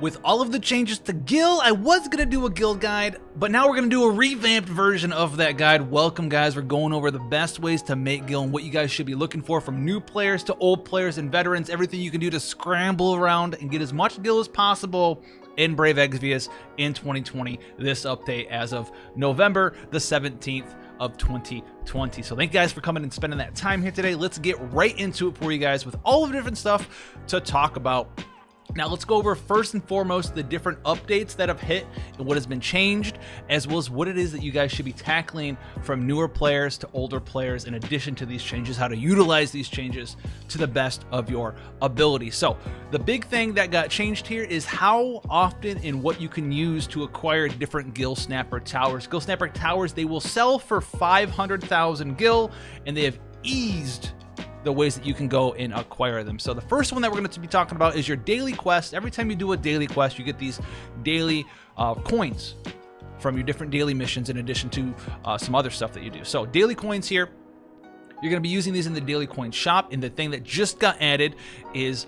With all of the changes to Gil, I was going to do a Gil guide, but now we're going to do a revamped version of that guide. Welcome, guys. We're going over the best ways to make Gil and what you guys should be looking for, from new players to old players and veterans, everything you can do to scramble around and get as much Gil as possible in Brave Exvius in 2020. This update as of November the 17th of 2020. So thank you guys for coming and spending that time here today. Let's get right into it for you guys with all of the different stuff to talk about. Now let's go over first and foremost the different updates that have hit and what has been changed, as well as what it is that you guys should be tackling from newer players to older players in addition to these changes, how to utilize these changes to the best of your ability. So the big thing that got changed here is how often and what you can use to acquire different Gil Snapper Towers. Gil Snapper Towers, they will sell for 500,000 Gil, and they have eased the ways that you can go and acquire them. So the first one that we're going to be talking about is your daily quest. Every time you do a daily quest, you get these daily coins from your different daily missions, in addition to some other stuff that you do. So daily coins here, you're going to be using these in the daily coin shop. And the thing that just got added is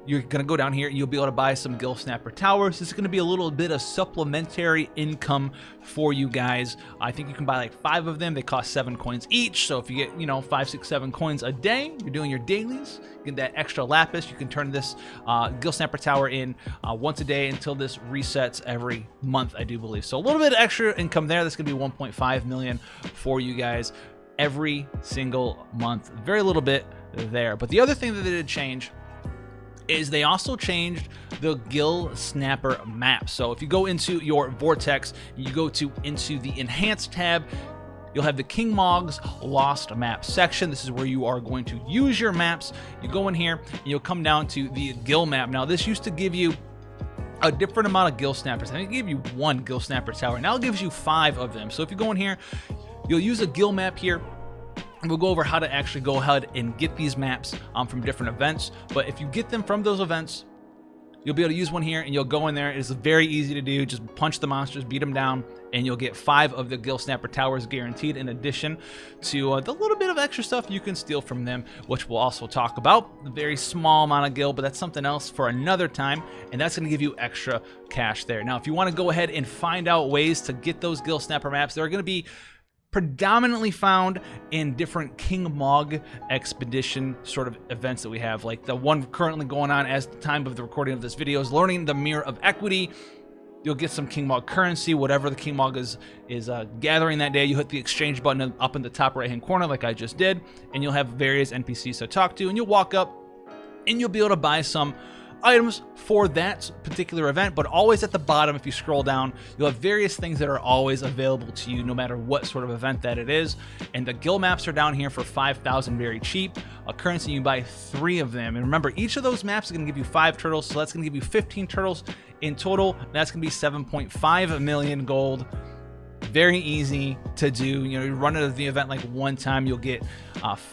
you're going to go down here and you'll be able to buy some Gil Snapper Towers. This is going to be a little bit of supplementary income for you guys. I think you can buy like 5 of them. They cost 7 coins each. So if you get, 5, 6, 7 coins a day, you're doing your dailies, you get that extra lapis. You can turn this Gil Snapper Tower in once a day until this resets every month, I do believe. So a little bit of extra income there. That's going to be 1.5 million for you guys every single month. Very little bit there. But the other thing that they did change is they also changed the Gil Snapper map. So if you go into your Vortex, you go into the Enhanced tab, you'll have the King Mog's Lost Map section. This is where you are going to use your maps. You go in here, and you'll come down to the Gil map. Now, this used to give you a different amount of Gil Snappers. I think it gave you 1 Gil Snapper Tower. Now it gives you 5 of them. So if you go in here, you'll use a Gil map here. And we'll go over how to actually go ahead and get these maps from different events. But if you get them from those events, you'll be able to use one here, and you'll go in there. It's very easy to do. Just punch the monsters, beat them down, and you'll get 5 of the Gil Snapper Towers guaranteed, in addition to the little bit of extra stuff you can steal from them, which we'll also talk about. A very small amount of Gil, but that's something else for another time, and that's going to give you extra cash there. Now, if you want to go ahead and find out ways to get those Gil Snapper maps, they're going to be predominantly found in different King Mog expedition sort of events that we have. Like the one currently going on as the time of the recording of this video is learning the Mirror of Equity. You'll get some King Mog currency, whatever the King Mog is gathering that day. You hit the exchange button up in the top right hand corner like I just did, and you'll have various NPCs to talk to, and you'll walk up and you'll be able to buy some items for that particular event. But always at the bottom, if you scroll down, you'll have various things that are always available to you no matter what sort of event that it is. And the Gil maps are down here for 5,000, very cheap. A currency, you can buy 3 of them. And remember, each of those maps is going to give you 5 turtles, so that's going to give you 15 turtles in total. And that's going to be 7.5 million gold. Very easy to do. You run it at the event like one time, you'll get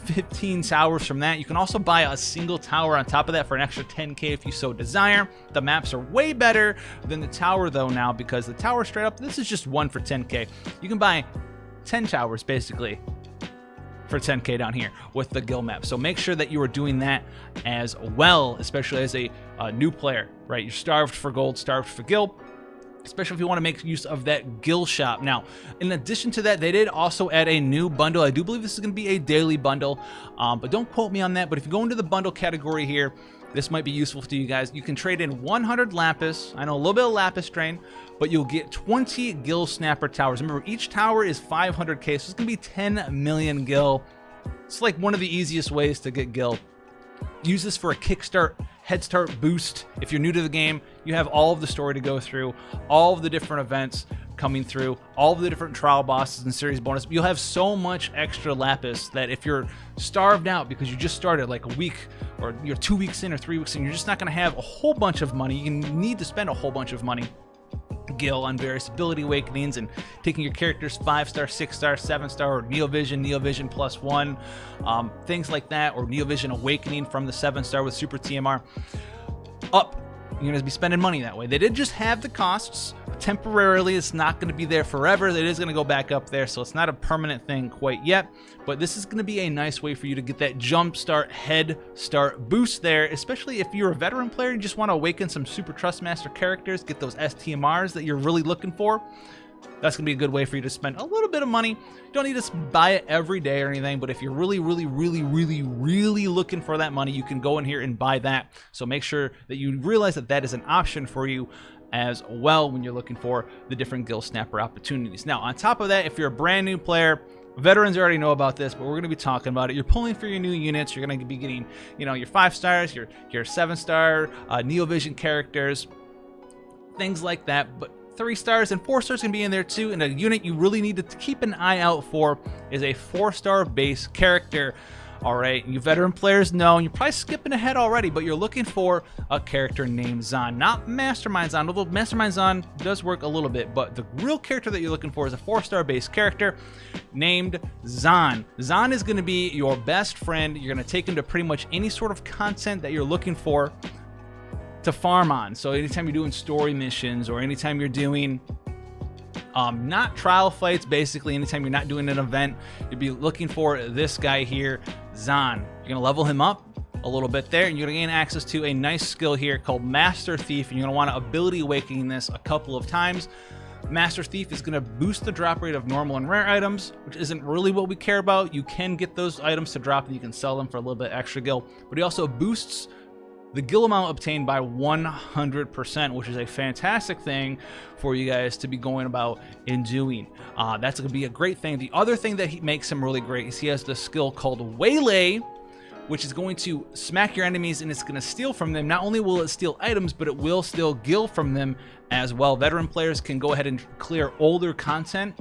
15 towers from that. You can also buy a single tower on top of that for an extra 10k if you so desire. The maps are way better than the tower though now, because the tower straight up, this is just 1 for 10k. You can buy 10 towers basically for 10k down here with the Gil map. So make sure that you are doing that as well, especially as a new player, right? You're starved for gold, starved for Gil, especially if you want to make use of that Gil shop. Now, in addition to that, they did also add a new bundle. I do believe this is going to be a daily bundle, but don't quote me on that. But if you go into the bundle category here, this might be useful to you guys. You can trade in 100 lapis. I know a little bit of lapis drain, but you'll get 20 Gil Snapper Towers. Remember, each tower is 500k, so it's going to be 10 million Gil. It's like one of the easiest ways to get Gil. Use this for a kickstart, head start boost. If you're new to the game, you have all of the story to go through, all of the different events coming through, all of the different trial bosses and series bonus. You'll have so much extra lapis that if you're starved out because you just started like a week, or you're 2 weeks in or 3 weeks in, you're just not going to have a whole bunch of money. You need to spend a whole bunch of money Gil on various ability awakenings and taking your characters 5-star, 6-star, 7-star, or Neovision +1, things like that, or Neovision awakening from the 7-star with Super TMR up you're gonna be spending money that way. They did just have the costs temporarily. It's not gonna be there forever. It is gonna go back up there, so it's not a permanent thing quite yet, but this is gonna be a nice way for you to get that jump start, head start boost there, especially if you're a veteran player and just want to awaken some super Trustmaster characters, get those STMRs that you're really looking for. That's gonna be a good way for you to spend a little bit of money. You don't need to buy it every day or anything, but if you're really looking for that money, you can go in here and buy that. So make sure that you realize that that is an option for you as well when you're looking for the different Gil Snapper opportunities. Now, on top of that, if you're a brand new player, veterans already know about this, but we're going to be talking about it. You're pulling for your new units. You're going to be getting, you know, your 5 stars, your 7-star Neovision characters, things like that. But 3 stars and 4 stars can be in there too. And a unit you really need to keep an eye out for is a 4-star base character. All right, you veteran players know, and you're probably skipping ahead already, but you're looking for a character named Zahn, not Mastermind Zahn, although Mastermind Zahn does work a little bit, but the real character that you're looking for is a 4-star base character named Zahn. Zahn is going to be your best friend. You're going to take him to pretty much any sort of content that you're looking for to farm on. So anytime you're doing story missions or anytime you're doing not trial fights, basically anytime you're not doing an event, you'd be looking for this guy here, Zahn. You're gonna level him up a little bit there, and you're gonna gain access to a nice skill here called Master Thief, and you're gonna want to ability awakening this a couple of times. Master Thief is gonna boost the drop rate of normal and rare items, which isn't really what we care about. You can get those items to drop and you can sell them for a little bit extra gil, but he also boosts the gil amount obtained by 100%, which is a fantastic thing for you guys to be going about and doing. That's going to be a great thing. The other thing that makes him really great is he has the skill called Waylay, which is going to smack your enemies and it's going to steal from them. Not only will it steal items, but it will steal gil from them as well. Veteran players can go ahead and clear older content,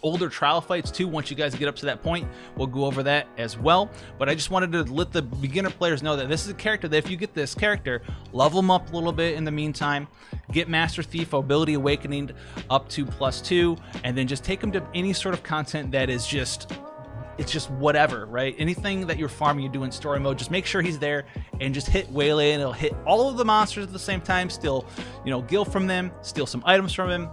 older trial fights too. Once you guys get up to that point, we'll go over that as well, but I just wanted to let the beginner players know that this is a character that if you get this character, level them up a little bit in the meantime, get Master Thief ability awakening up to +2, and then just take them to any sort of content that is just, it's just whatever, right? Anything that you're farming, you do in story mode, just make sure he's there and just hit Waylay, and it'll hit all of the monsters at the same time, steal, you know, gil from them, steal some items from him,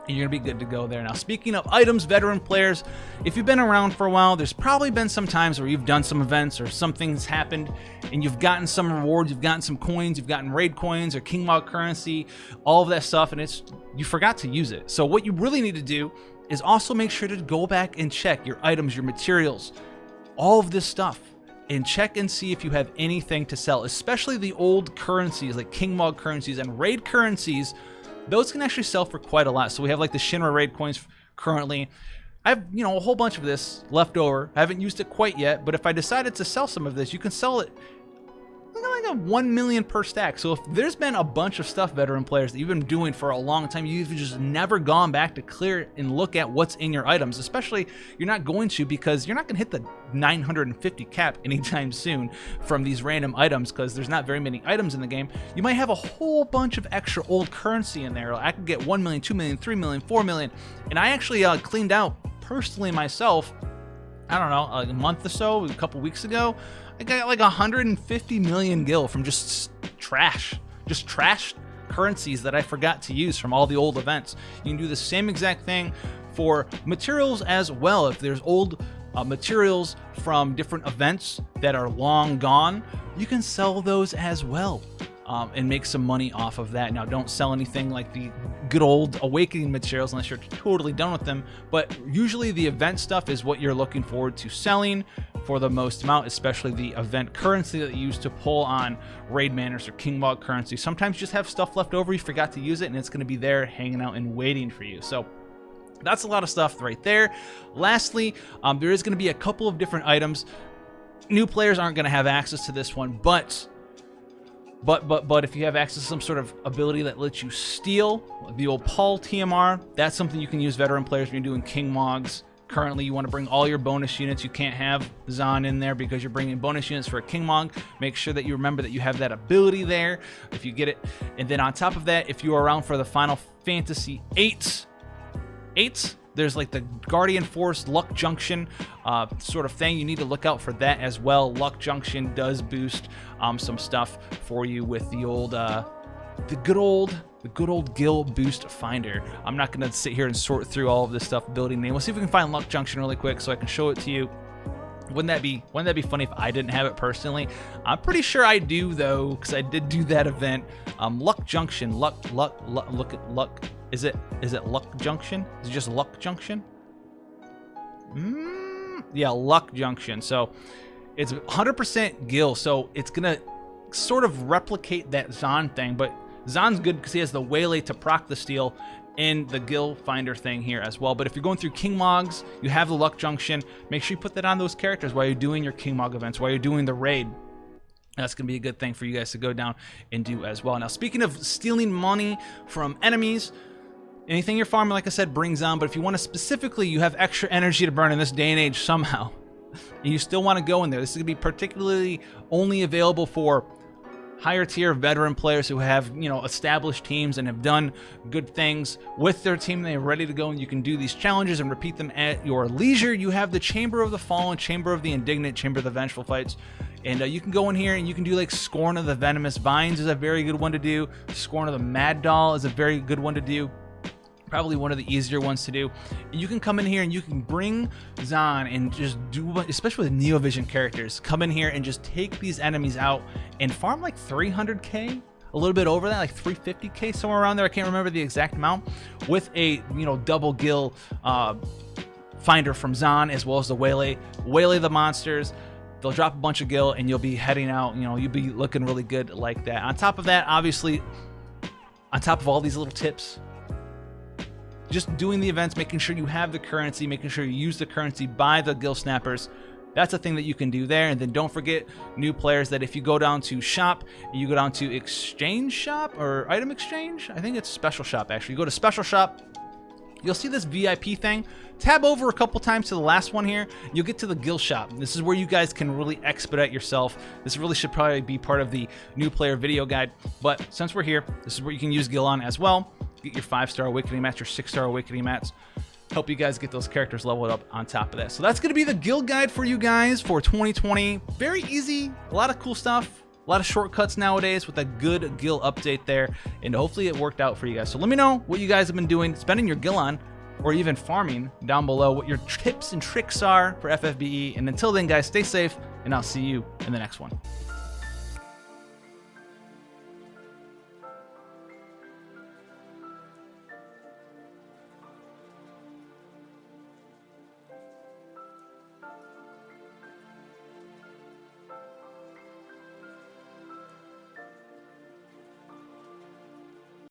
and you're gonna be good to go there. Now, speaking of items, veteran players, if you've been around for a while, there's probably been some times where you've done some events or something's happened and you've gotten some rewards, you've gotten some coins, you've gotten raid coins or King Mog currency, all of that stuff, and you forgot to use it. So what you really need to do is also make sure to go back and check your items, your materials, all of this stuff, and check and see if you have anything to sell, especially the old currencies like King Mog currencies and raid currencies. Those can actually sell for quite a lot. So we have like the Shinra raid coins currently. I have, you know, a whole bunch of this left over. I haven't used it quite yet, but if I decided to sell some of this, you can sell it like a 1 million per stack. So if there's been a bunch of stuff, veteran players, that you've been doing for a long time, you've just never gone back to clear and look at what's in your items, especially you're not going to, because you're not going to hit the 950 cap anytime soon from these random items, because there's not very many items in the game. You might have a whole bunch of extra old currency in there. I could get 1 million, 2 million, 3 million, 4 million, and I actually cleaned out personally myself, I don't know, like a month or so, a couple weeks ago. I got like 150 million gil from just trashed currencies that I forgot to use from all the old events. You can do the same exact thing for materials as well. If there's old materials from different events that are long gone, you can sell those as well. And make some money off of that. Now, don't sell anything like the good old awakening materials unless you're totally done with them, but usually the event stuff is what you're looking forward to selling for the most amount, especially the event currency that you use to pull on raid manners or King Mog currency. Sometimes you just have stuff left over, you forgot to use it, and it's going to be there hanging out and waiting for you. So that's a lot of stuff right there. Lastly, there is going to be a couple of different items. New players aren't going to have access to this one, but if you have access to some sort of ability that lets you steal the old Paul TMR, that's something you can use, veteran players, when you're doing King Mogs. Currently, you want to bring all your bonus units. You can't have Zahn in there because you're bringing bonus units for a King Mog. Make sure that you remember that you have that ability there if you get it. And then on top of that, if you are around for the Final Fantasy VIII, there's like the Guardian Force Luck Junction sort of thing. You need to look out for that as well. Luck Junction does boost some stuff for you with the old the good old Gil boost finder. I'm not gonna sit here and sort through all of this stuff building name. We'll see if we can find Luck Junction really quick so I can show it to you. Wouldn't that be funny if I didn't have it personally? I'm pretty sure I do though, because I did do that event. Luck Junction, look at Luck. Is it Luck Junction? Is it just Luck Junction? Yeah, Luck Junction. So it's 100% Gil, so it's gonna sort of replicate that Zahn thing, but Zahn's good because he has the Waylay to proc the steal in the Gil finder thing here as well. But if you're going through King Mogs, you have the Luck Junction. Make sure you put that on those characters while you're doing your King Mog events, while you're doing the raid. That's going to be a good thing for you guys to go down and do as well. Now, speaking of stealing money from enemies, anything you're farming, like I said, brings on. But if you want to specifically, you have extra energy to burn in this day and age somehow, and you still want to go in there, this is going to be particularly only available for higher tier veteran players who have, you know, established teams and have done good things with their team. They're ready to go, and you can do these challenges and repeat them at your leisure. You have the Chamber of the Fallen, Chamber of the Indignant, Chamber of the Vengeful Fights, and you can go in here and you can do like Scorn of the Venomous Vines is a very good one to do. Scorn of the Mad Doll is a very good one to do. Probably one of the easier ones to do. You can come in here and you can bring Zahn and just do, especially with Neovision characters, come in here and just take these enemies out and farm like 300k, a little bit over that, like 350k, somewhere around there. I can't remember the exact amount, with a, you know, double Gil finder from Zahn, as well as the Waylay the monsters. They'll drop a bunch of Gil and you'll be heading out, you know, you'll be looking really good like that. On top of that, obviously, on top of all these little tips, just doing the events, making sure you have the currency, making sure you use the currency, buy the Gil Snappers. That's a thing that you can do there. And then don't forget, new players, that if you go down to shop, you go down to exchange shop or item exchange. I think it's special shop, actually. You go to special shop, you'll see this VIP thing. Tab over a couple times to the last one here. You'll get to the Gil shop. This is where you guys can really expedite yourself. This really should probably be part of the new player video guide. But since we're here, this is where you can use Gil on as well. Get your 5-star awakening mats, your 6-star awakening mats. Help you guys get those characters leveled up on top of that. So that's going to be the Gil guide for you guys for 2020. Very easy, a lot of cool stuff, a lot of shortcuts nowadays with a good Gil update there, and hopefully it worked out for you guys. So let me know what you guys have been doing, spending your Gil on, or even farming down below, what your tips and tricks are for FFBE. And until then, guys, stay safe, and I'll see you in the next one.